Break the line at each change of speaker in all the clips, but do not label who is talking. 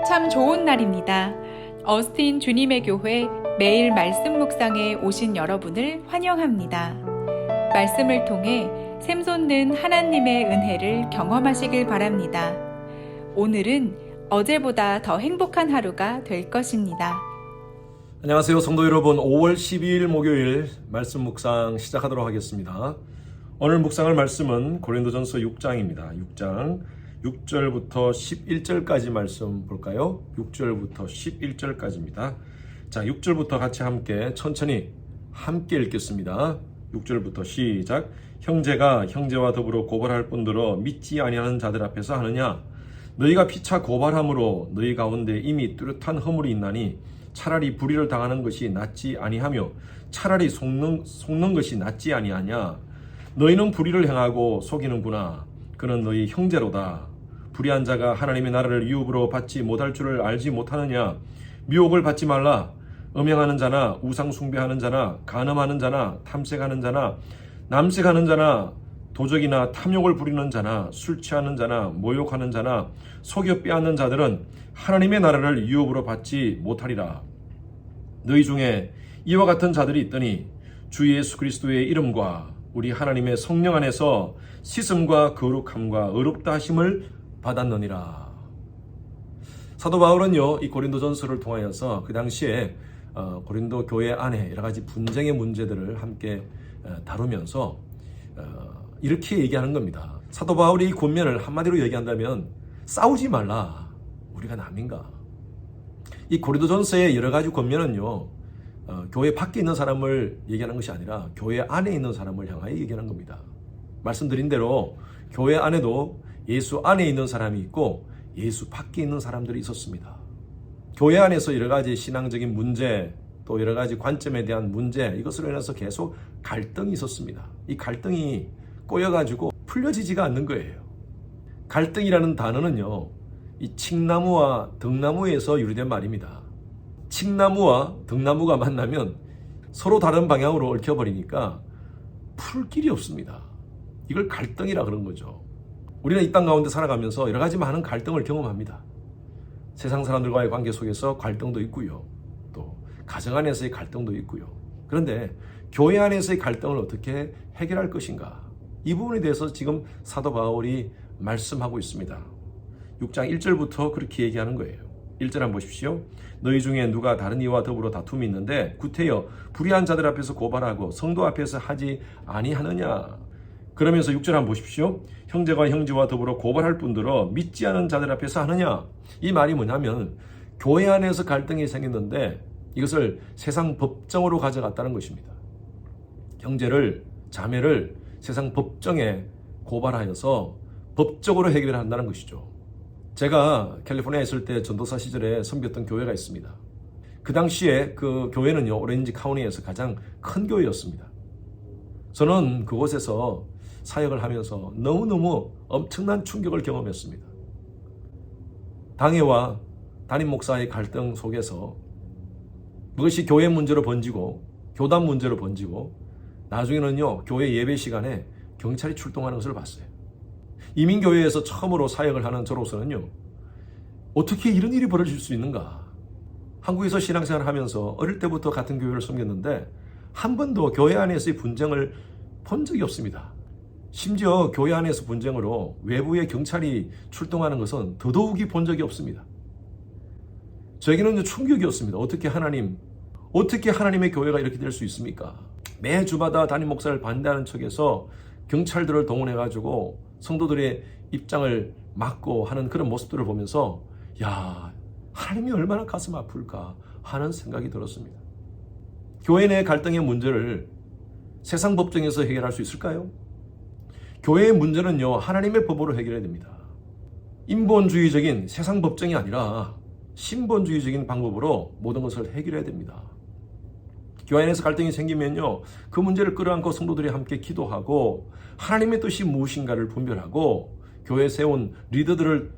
참 좋은 날입니다. 어스틴 주님의 교회 매일 말씀 묵상에 오신 여러분을 환영합니다. 말씀을 통해 샘솟는 하나님의 은혜를 경험하시길 바랍니다. 오늘은 어제보다 더 행복한 하루가 될 것입니다.
안녕하세요 성도 여러분. 5월 12일 목요일 말씀 묵상 시작하도록 하겠습니다. 오늘 묵상할 말씀은 고린도전서 6장입니다. 6장 6절부터 11절까지 말씀 볼까요? 6절부터 11절까지입니다. 자, 6절부터 같이 함께 천천히 함께 읽겠습니다. 6절부터 시작. 형제가 형제와 더불어 고발할 뿐더러 믿지 아니하는 자들 앞에서 하느냐? 너희가 피차 고발함으로 너희 가운데 이미 뚜렷한 허물이 있나니 차라리 불의를 당하는 것이 낫지 아니하며 차라리 속는 것이 낫지 아니하냐? 너희는 불의를 행하고 속이는구나. 그는 너희 형제로다. 불의한 자가 하나님의 나라를 유업으로 받지 못할 줄을 알지 못하느냐? 미혹을 받지 말라. 음행하는 자나 우상 숭배하는 자나 간음하는 자나 탐색하는 자나 남색하는 자나 도적이나 탐욕을 부리는 자나 술 취하는 자나 모욕하는 자나 속여 빼앗는 자들은 하나님의 나라를 유업으로 받지 못하리라. 너희 중에 이와 같은 자들이 있더니 주 예수 그리스도의 이름과 우리 하나님의 성령 안에서 씻음과 거룩함과 의롭다 하심을 받았느니라. 사도 바울은요, 이 고린도전서를 통하여서 그 당시에 고린도 교회 안에 여러 가지 분쟁의 문제들을 함께 다루면서 이렇게 얘기하는 겁니다. 사도 바울이 이 권면을 한마디로 얘기한다면 싸우지 말라. 우리가 남인가? 이 고린도전서의 여러 가지 권면은요, 교회 밖에 있는 사람을 얘기하는 것이 아니라 교회 안에 있는 사람을 향하여 얘기하는 겁니다. 말씀드린 대로 교회 안에도 예수 안에 있는 사람이 있고 예수 밖에 있는 사람들이 있었습니다. 교회 안에서 여러 가지 신앙적인 문제, 또 여러 가지 관점에 대한 문제, 이것으로 인해서 계속 갈등이 있었습니다. 이 갈등이 꼬여가지고 풀려지지가 않는 거예요. 갈등이라는 단어는요, 이 칡나무와 등나무에서 유래된 말입니다. 칡나무와 등나무가 만나면 서로 다른 방향으로 얽혀버리니까 풀 길이 없습니다. 이걸 갈등이라 그런 거죠. 우리는 이 땅 가운데 살아가면서 여러 가지 많은 갈등을 경험합니다. 세상 사람들과의 관계 속에서 갈등도 있고요. 또 가정 안에서의 갈등도 있고요. 그런데 교회 안에서의 갈등을 어떻게 해결할 것인가? 이 부분에 대해서 지금 사도 바울이 말씀하고 있습니다. 6장 1절부터 그렇게 얘기하는 거예요. 1절 한번 보십시오. 너희 중에 누가 다른 이와 더불어 다툼이 있는데 구태여 불의한 자들 앞에서 고발하고 성도 앞에서 하지 아니하느냐? 그러면서 6절 한번 보십시오. 형제가 형제와 더불어 고발할 뿐더러 믿지 않은 자들 앞에서 하느냐? 이 말이 뭐냐면 교회 안에서 갈등이 생겼는데 이것을 세상 법정으로 가져갔다는 것입니다. 형제를, 자매를 세상 법정에 고발하여서 법적으로 해결한다는 것이죠. 제가 캘리포니아에 있을 때 전도사 시절에 섬겼던 교회가 있습니다. 그 당시에 그 교회는요, 오렌지 카운티에서 가장 큰 교회였습니다. 저는 그곳에서 사역을 하면서 너무너무 엄청난 충격을 경험했습니다. 당회와 담임 목사의 갈등 속에서 그것이 교회 문제로 번지고 교단 문제로 번지고 나중에는요, 교회 예배 시간에 경찰이 출동하는 것을 봤어요. 이민교회에서 처음으로 사역을 하는 저로서는요, 어떻게 이런 일이 벌어질 수 있는가? 한국에서 신앙생활을 하면서 어릴 때부터 같은 교회를 섬겼는데 한 번도 교회 안에서의 분쟁을 본 적이 없습니다. 심지어 교회 안에서 분쟁으로 외부의 경찰이 출동하는 것은 더더욱이 본 적이 없습니다. 저에게는 충격이었습니다. 어떻게 하나님의 교회가 이렇게 될 수 있습니까? 매주마다 담임 목사를 반대하는 척에서 경찰들을 동원해가지고 성도들의 입장을 막고 하는 그런 모습들을 보면서 야, 하나님이 얼마나 가슴 아플까 하는 생각이 들었습니다. 교회 내 갈등의 문제를 세상 법정에서 해결할 수 있을까요? 교회의 문제는요, 하나님의 법으로 해결해야 됩니다. 인본주의적인 세상 법정이 아니라 신본주의적인 방법으로 모든 것을 해결해야 됩니다. 교회 안에서 갈등이 생기면요, 그 문제를 끌어안고 성도들이 함께 기도하고 하나님의 뜻이 무엇인가를 분별하고 교회에 세운 리더들을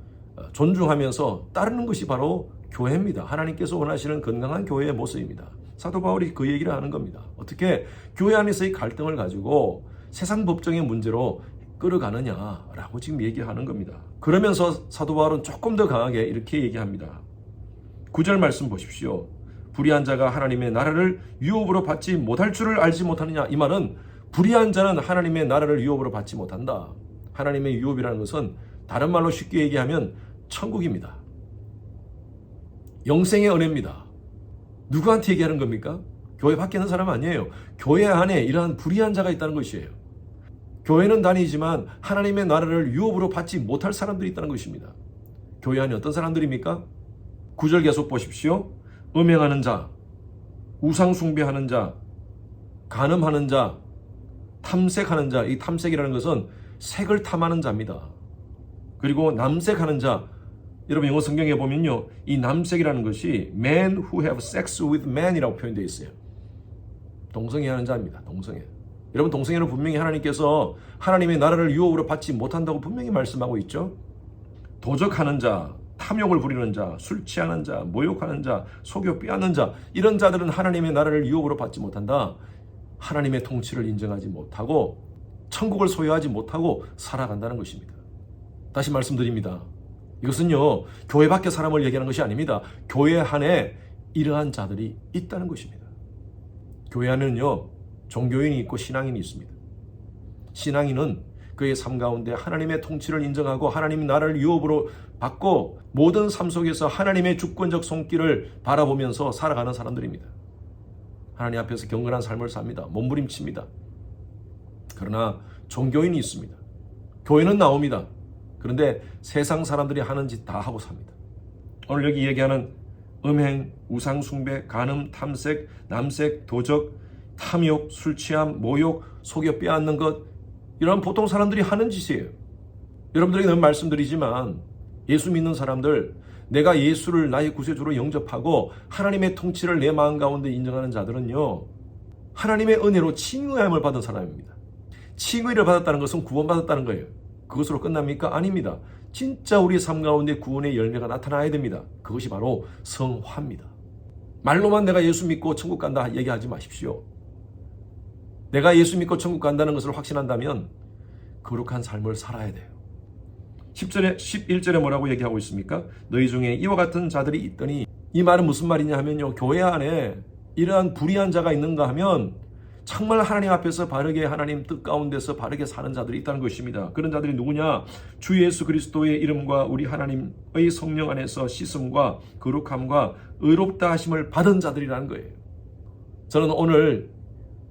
존중하면서 따르는 것이 바로 교회입니다. 하나님께서 원하시는 건강한 교회의 모습입니다. 사도 바울이 그 얘기를 하는 겁니다. 어떻게 교회 안에서의 갈등을 가지고 세상 법정의 문제로 끌어가느냐라고 지금 얘기하는 겁니다. 그러면서 사도 바울은 조금 더 강하게 이렇게 얘기합니다. 9절 말씀 보십시오. 불의한 자가 하나님의 나라를 유업으로 받지 못할 줄을 알지 못하느냐. 이 말은 불의한 자는 하나님의 나라를 유업으로 받지 못한다. 하나님의 유업이라는 것은 다른 말로 쉽게 얘기하면 천국입니다. 영생의 은혜입니다. 누구한테 얘기하는 겁니까? 교회 밖에 있는 사람 아니에요. 교회 안에 이러한 불의한 자가 있다는 것이에요. 교회는 다니지만 하나님의 나라를 유업으로 받지 못할 사람들이 있다는 것입니다. 교회 안에 어떤 사람들입니까? 9절 계속 보십시오. 음행하는 자, 우상 숭배하는 자, 간음하는 자, 탐색하는 자. 이 탐색이라는 것은 색을 탐하는 자입니다. 그리고 남색하는 자. 여러분 영어 성경에 보면요, 이 남색이라는 것이 men who have sex with men이라고 표현되어 있어요. 동성애하는 자입니다. 동성애. 여러분 동성애는 분명히 하나님께서 하나님의 나라를 유업으로 받지 못한다고 분명히 말씀하고 있죠. 도적하는 자, 탐욕을 부리는 자, 술 취하는 자, 모욕하는 자, 속여 빼앗는 자, 이런 자들은 하나님의 나라를 유업으로 받지 못한다. 하나님의 통치를 인정하지 못하고 천국을 소유하지 못하고 살아간다는 것입니다. 다시 말씀드립니다. 이것은요, 교회 밖의 사람을 얘기하는 것이 아닙니다. 교회 안에 이러한 자들이 있다는 것입니다. 교회 안에는요, 종교인이 있고 신앙인이 있습니다. 신앙인은 그의 삶 가운데 하나님의 통치를 인정하고 하나님 나라를 유업으로 받고 모든 삶 속에서 하나님의 주권적 손길을 바라보면서 살아가는 사람들입니다. 하나님 앞에서 경건한 삶을 삽니다. 몸부림칩니다. 그러나 종교인이 있습니다. 교회는 나옵니다. 그런데 세상 사람들이 하는 짓 다 하고 삽니다. 오늘 여기 얘기하는 음행, 우상숭배, 간음, 탐색, 남색, 도적, 탐욕, 술취함, 모욕, 속여 빼앗는 것, 이런 보통 사람들이 하는 짓이에요. 여러분들에게 늘 말씀드리지만 예수 믿는 사람들, 내가 예수를 나의 구세주로 영접하고 하나님의 통치를 내 마음 가운데 인정하는 자들은요, 하나님의 은혜로 칭의함을 받은 사람입니다. 칭의를 받았다는 것은 구원받았다는 거예요. 그것으로 끝납니까? 아닙니다. 진짜 우리 삶 가운데 구원의 열매가 나타나야 됩니다. 그것이 바로 성화입니다. 말로만 내가 예수 믿고 천국 간다 얘기하지 마십시오. 내가 예수 믿고 천국 간다는 것을 확신한다면 거룩한 삶을 살아야 돼요. 10절에 11절에 뭐라고 얘기하고 있습니까? 너희 중에 이와 같은 자들이 있더니, 이 말은 무슨 말이냐 하면요, 교회 안에 이러한 불의한 자가 있는가 하면 정말 하나님 앞에서 바르게 하나님 뜻 가운데서 바르게 사는 자들이 있다는 것입니다. 그런 자들이 누구냐? 주 예수 그리스도의 이름과 우리 하나님의 성령 안에서 씻음과 거룩함과 의롭다 하심을 받은 자들이라는 거예요. 저는 오늘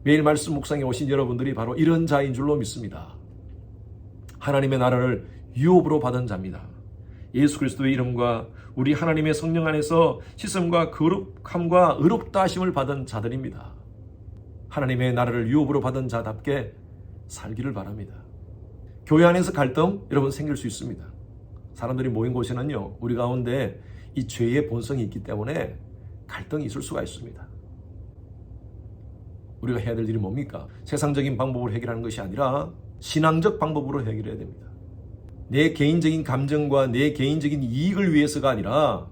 매일 말씀 묵상에 오신 여러분들이 바로 이런 자인 줄로 믿습니다. 하나님의 나라를 유업으로 받은 자입니다. 예수 그리스도의 이름과 우리 하나님의 성령 안에서 씻음과 거룩함과 의롭다 하심을 받은 자들입니다. 하나님의 나라를 유업으로 받은 자답게 살기를 바랍니다. 교회 안에서 갈등 여러분 생길 수 있습니다. 사람들이 모인 곳에는요, 우리 가운데 이 죄의 본성이 있기 때문에 갈등이 있을 수가 있습니다. 우리가 해야 될 일이 뭡니까? 세상적인 방법으로 해결하는 것이 아니라 신앙적 방법으로 해결해야 됩니다. 내 개인적인 감정과 내 개인적인 이익을 위해서가 아니라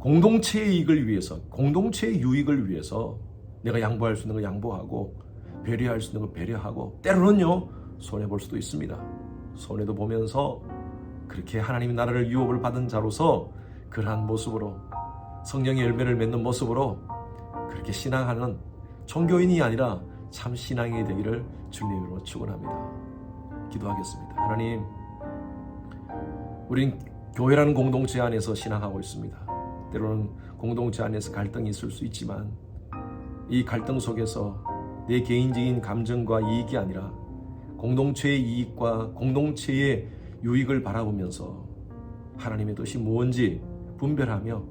공동체의 이익을 위해서, 공동체의 유익을 위해서 내가 양보할 수 있는 거 양보하고 배려할 수 있는 거 배려하고, 때로는요 손해볼 수도 있습니다. 손해도 보면서 그렇게 하나님의 나라를 유업을 받은 자로서 그러한 모습으로 성령의 열매를 맺는 모습으로 그렇게 신앙하는 종교인이 아니라 참 신앙이 되기를 주님으로 축원합니다. 기도하겠습니다. 하나님, 우린 교회라는 공동체 안에서 신앙하고 있습니다. 때로는 공동체 안에서 갈등이 있을 수 있지만 이 갈등 속에서 내 개인적인 감정과 이익이 아니라 공동체의 이익과 공동체의 유익을 바라보면서 하나님의 뜻이 무엇인지 분별하며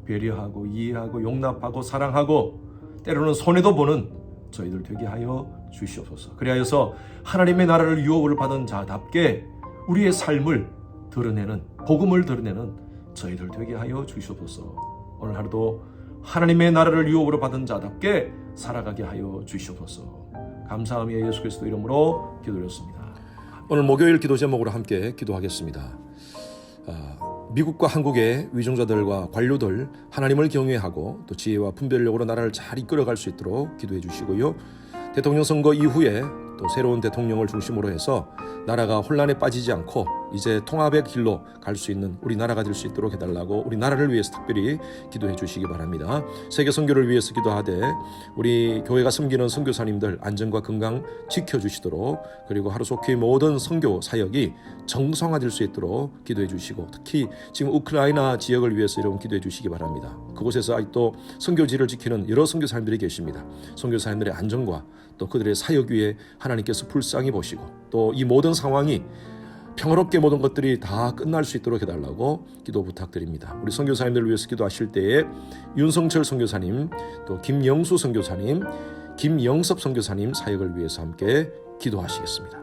배려하고 이해하고 용납하고 사랑하고 때로는 손해도 보는 저희들 되게 하여 주시옵소서. 그리하여서 하나님의 나라를 유업을 받은 자답게 우리의 삶을 드러내는, 복음을 드러내는 저희들 되게 하여 주시옵소서. 오늘 하루도 하나님의 나라를 유업으로 받은 자답게 살아가게 하여 주시옵소서. 감사하며 예수 그리스도 이름으로 기도드렸습니다.
오늘 목요일 기도 제목으로 함께 기도하겠습니다. 미국과 한국의 위정자들과 관료들 하나님을 경외하고 또 지혜와 분별력으로 나라를 잘 이끌어갈 수 있도록 기도해 주시고요. 대통령 선거 이후에 또 새로운 대통령을 중심으로 해서 나라가 혼란에 빠지지 않고 이제 통합의 길로 갈 수 있는 우리 나라가 될 수 있도록 해달라고 우리 나라를 위해서 특별히 기도해 주시기 바랍니다. 세계 선교를 위해서 기도하되 우리 교회가 섬기는 선교사님들 안전과 건강 지켜주시도록, 그리고 하루속히 모든 선교 사역이 정상화될 수 있도록 기도해 주시고, 특히 지금 우크라이나 지역을 위해서 여러분 기도해 주시기 바랍니다. 그곳에서 아직도 선교지를 지키는 여러 선교사님들이 계십니다. 선교사님들의 안전과 또 그들의 사역 위에 하나님께서 불쌍히 보시고, 또 이 모든 상황이 평화롭게 모든 것들이 다 끝날 수 있도록 해달라고 기도 부탁드립니다. 우리 선교사님들을 위해서 기도하실 때에 윤성철 선교사님, 또 김영수 선교사님, 김영섭 선교사님 사역을 위해서 함께 기도하시겠습니다.